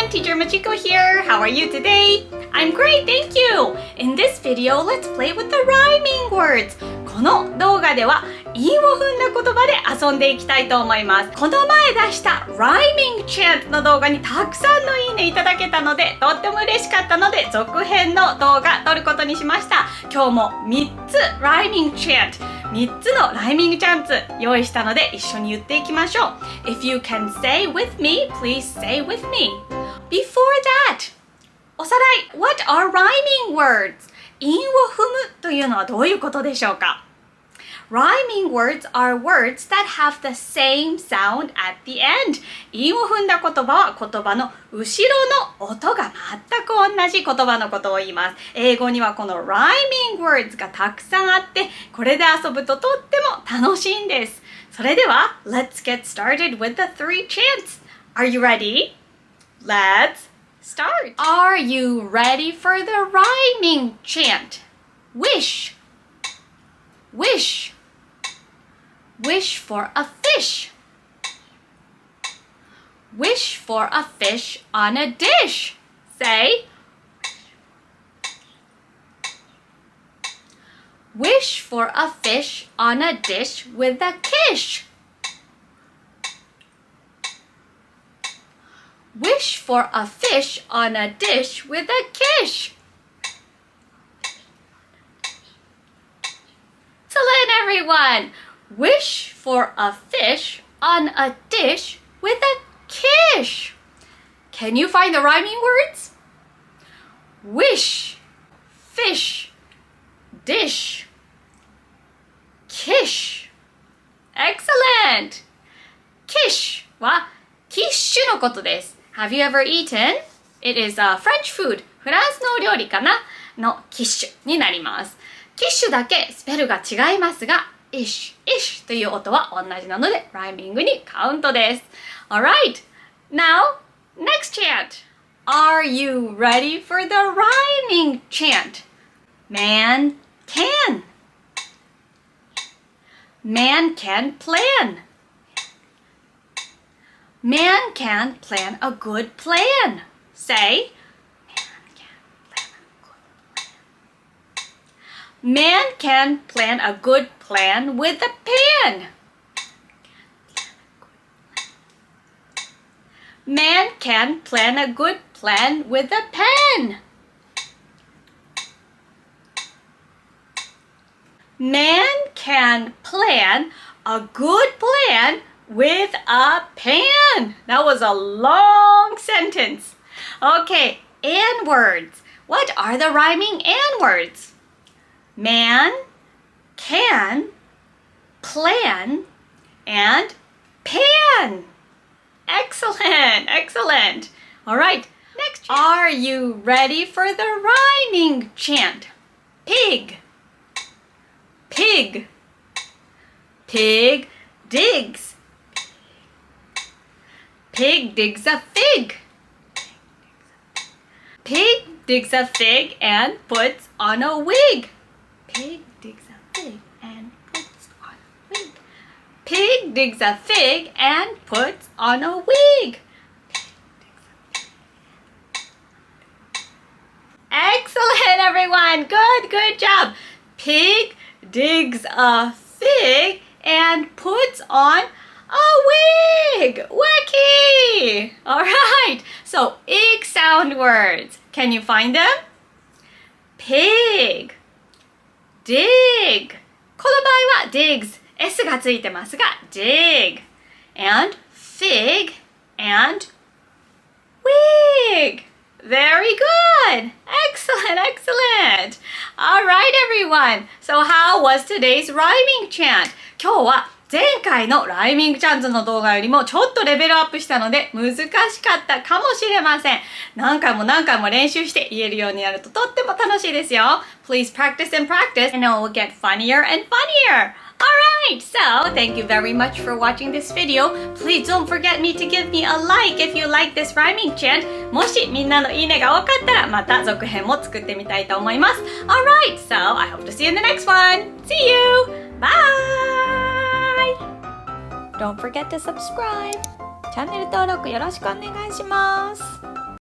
everyone, Teacher Machiko here. How are you today? I'm great, thank you. In this video, let's play with the rhyming words. この動画では韻を踏んだ言葉で遊んでいきたいと思います。この前出した Rhyming Chant の動画にたくさんのいいねいただけたので、とっても嬉しかったので続編の動画撮ることにしました。今日も3つ Rhyming Chant、3つのライミングチャンツ用意したので一緒に言っていきましょう。If you can say with me, please say with me. Before that, おさらい What are rhyming words? 韻を踏むというのはどういうことでしょうか？ Rhyming words are words that have the same sound at the end. 韻を踏んだ言葉は言葉の後ろの音が全く同じ言葉のことを言います。英語にはこの rhyming words がたくさんあって、これで遊ぶととっても楽しいんです。それでは、Let's get started with the three chants. Are you ready? Let's start. Are you ready for the rhyming chant? Wish, wish, wish for a fish. Wish for a fish on a dish. Say, wish for a fish on a dish with a kish. Wish for a fish on a dish with a kish. Excellent, everyone. Wish for a fish on a dish with a kish. Can you find the rhyming words? Wish, fish, dish, kish. Excellent. Kish はキッシュのことです。Have you ever eaten? It is a French food. フランスのお料理かなのキッシュになります。キッシュだけスペルが違いますが、イシュという音は同じなので、ライミングにカウントです。Alright, now, next chant. Are you ready for the rhyming chant? Man can. Man can plan. Man can plan a good plan. Say, man can plan a good plan with a pen. Man can plan a good plan with a pen. Man can plan a good plan with a pen. That was a long sentence. Okay, and words. What are the rhyming and words? Man, can, plan, and pan. Excellent, excellent. All right, next chant. Are you ready for the rhyming chant? Pig, pig, pig digs. Pig digs a fig. Pig digs a fig and puts on a wig. Pig digs a fig and puts on a wig. Pig digs a fig and puts on a wig. Excellent, everyone. Good job. Pig digs a fig and puts on a wig! Wacky! Alright, so egg sound words. Can you find them? Pig, dig. この場合は digs, S がついてますが dig. And fig and wig. Very good! Excellent, excellent! Alright, everyone. So how was today's rhyming chant? 今日は前回のライミングチャンツの動画よりもちょっとレベルアップしたので難しかったかもしれません。何回も練習して言えるようになるととっても楽しいですよ。Please practice and practice and it will get funnier and funnier. Alright, so thank you very much for watching this video. Please don't forget me to give me a like if you like this rhyming chant. もしみんなのいいねが多かったらまた続編も作ってみたいと思います。Alright, so I hope to see you in the next one. See you! Bye! Don't forget to subscribe. チャンネル登録よろしくお願いします。